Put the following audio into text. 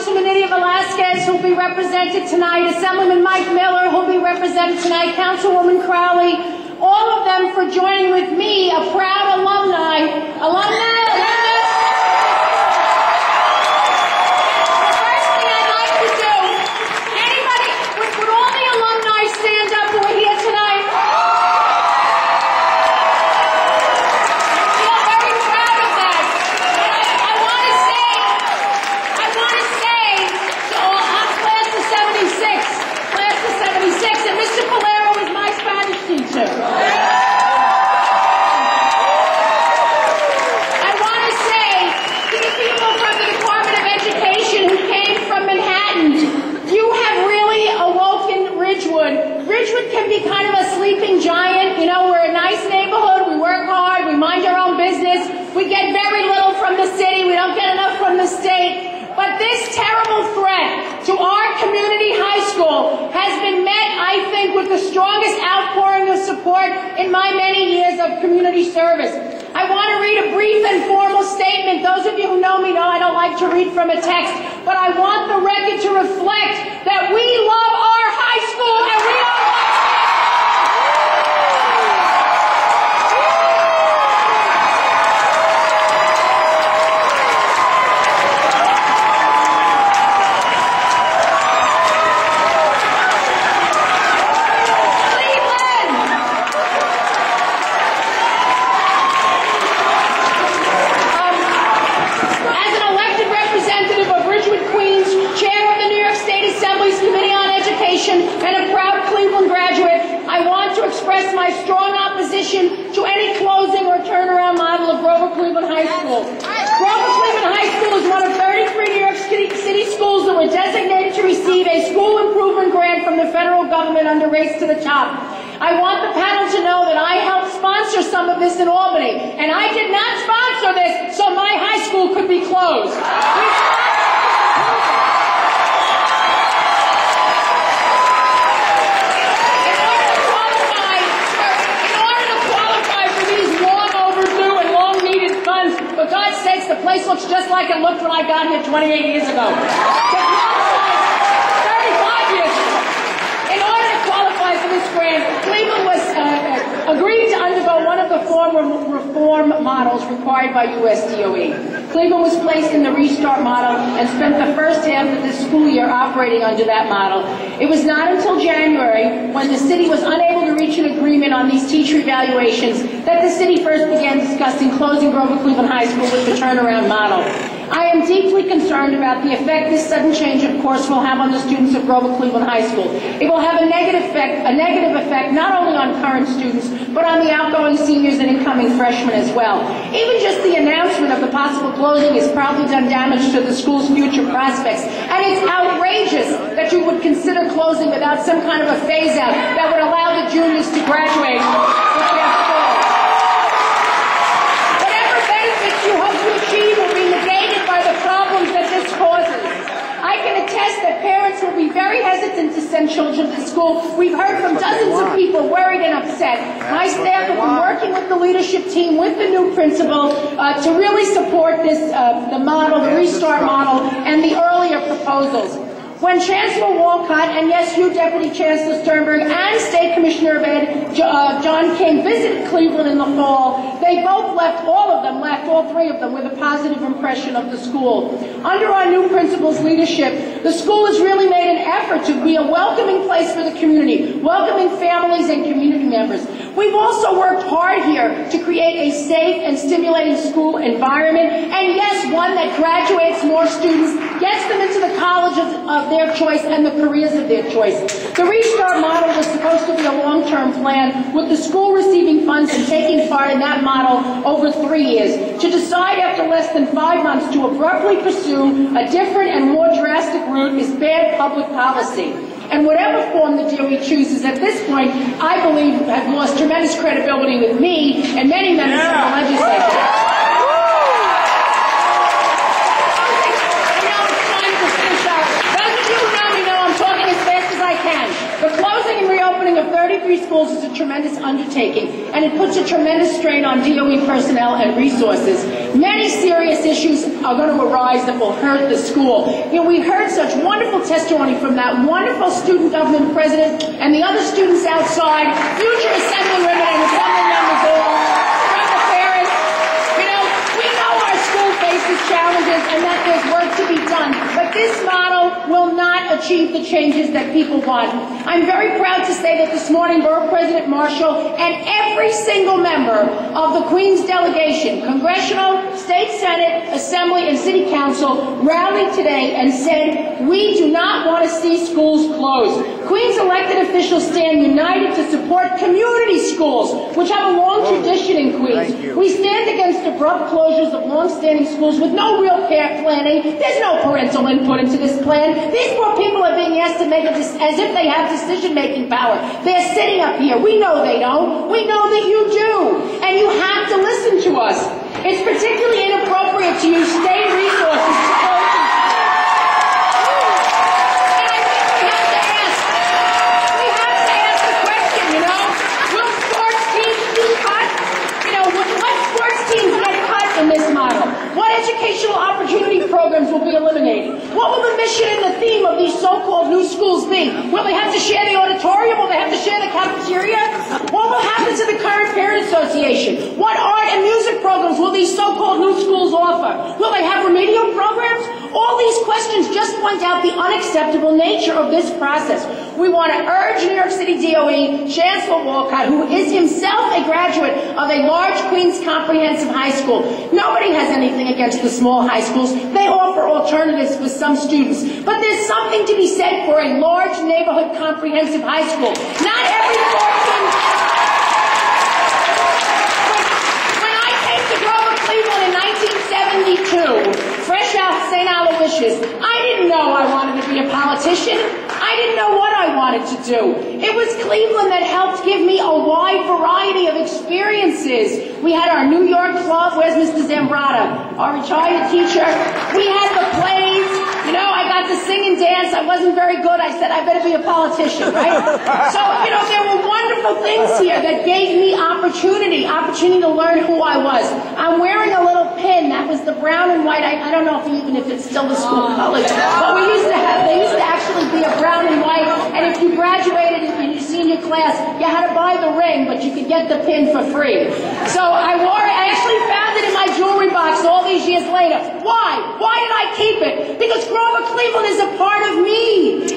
Councilman Nydia Velasquez, who'll be represented tonight, Assemblyman Mike Miller, who'll be represented tonight, Councilwoman Crowley, all of them for joining with me, a proud alumna. Ridgewood can be kind of a sleeping giant. You know, we're a nice neighborhood. We work hard. We mind our own business. We get very little from the city. We don't get enough from the state. But this terrible threat to our community high school has been met, I think, with the strongest outpouring of support in my many years of community service. I want to read a brief and formal statement. Those of you who know me know I don't like to read from a text, but I want the record to reflect that we love our high school and we are my strong opposition to any closing or turnaround model of Grover Cleveland High School. Grover Cleveland High School is one of 33 New York City schools that were designated to receive a school improvement grant from the federal government under Race to the Top. I want the panel to know that I helped sponsor some of this in Albany, and I did not sponsor this so my high school could be closed. For God's sakes, the place looks just like it looked when I got here 28 years ago. 35 years ago. In order to qualify for this grant, Cleveland was agreed to undergo one of the reform models required by U.S. DOE. Cleveland was placed in the restart model and spent the first half of the school year operating under that model. It was not until January, when the city was unable to reach an agreement on these teacher evaluations, that the city first began discussing closing Grover Cleveland High School with the turnaround model. I am deeply concerned about the effect this sudden change of course will have on the students of Grover Cleveland High School. It will have a negative effect not only on current students, but on the outgoing seniors and incoming freshmen as well. Even just the announcement of the possible closing has probably done damage to the school's future prospects, and it's outrageous that you would consider closing without some kind of a phase-out that would allow the juniors to graduate with their school. Whatever benefits you hope to achieve will be negated by the problems that this causes. I can attest that parents will be very hesitant to send children to school. We've heard from dozens of people worried and upset. My staff have been working with the leadership team, with the new principal, to really support this, the model, the restart model, and the earlier proposals. When Chancellor Walcott, and yes, you, Deputy Chancellor Sternberg, and State Commissioner of Ed, John King, visited Cleveland in the fall, they both left, all three of them, with a positive impression of the school. Under our new principal's leadership, the school has really made an effort to be a welcoming place for the community, welcoming families and community members. We've also worked hard here to create a safe and stimulating school environment, and yes, one that graduates more students, gets them into the colleges of their choice and the careers of their choice. The restart model was supposed to be a long-term plan, with the school receiving funds and taking part in that model over 3 years. To decide after less than 5 months to abruptly pursue a different and more drastic route is bad public policy. And whatever form the DOE chooses at this point, I believe has lost tremendous credibility with me and many members of the legislature. The closing and reopening of 33 schools is a tremendous undertaking, and it puts a tremendous strain on DOE personnel and resources. Many serious issues are going to arise that will hurt the school. You know, we heard such wonderful testimony from that wonderful student government president and the other students outside, future Assemblywomen and Assembly members all, from the parents. You know, we know our school faces challenges and that there's work to be done, but this model will not achieve the changes that people want. I'm very proud to say that this morning Borough President Marshall and every single member of the Queens delegation, Congressional, State Senate, Assembly, and City Council rallied today and said, we do not want to see schools closed. Queens elected officials stand united to support community schools, which have a long tradition in Queens. We stand against abrupt closures of long-standing schools with no real care planning. There's no parental input into this plan. These poor people are being asked to make it as if they have decision-making power. They're sitting up here. We know they don't. We know that you do. And you have to listen to us. It's particularly inappropriate to use state resources to close these schools. And I think we have to ask the question, you know, will sports teams be cut? You know, what sports teams get cut in this model? What educational opportunity programs will be eliminated? What will the mission and the theme of these so-called new schools be? Will they have to share the auditorium? Will they have to share the cafeteria? What will happen to the current parent association? What art and music programs will these so-called new schools offer? Will they have remedial programs? All these questions just point out the unacceptable nature of this process. We want to urge New York City DOE, Chancellor Walcott, who is himself a graduate of a large Queens comprehensive high school. Nobody has anything against the small high schools. They offer alternatives for some students. But there's something to be said for a large neighborhood comprehensive high school. Not every 14... When I came to Grover, Cleveland in 1972, fresh out of St. Aloysius, I didn't know I wanted to be a politician. I didn't know what I wanted to do. It was Cleveland that helped give me a wide variety of experiences. We had our New York club. Where's Mr. Zambrata? Our retired teacher. We had the plays. You know, I got to sing and dance. I wasn't very good. I said, I better be a politician, right? So, you know, there were wonderful things here that gave me opportunity to learn who I was. I'm wearing a little pin. That was the brown and white. I don't know even if it's still the school colors. But they used to actually be a brown and white. And if you graduated in your senior class, you had to buy the ring, but you could get the pin for free. So I wore it. I actually found it in my jewelry box all these years later. Why? Why did I keep it? Because Grover, Cleveland is a part of me.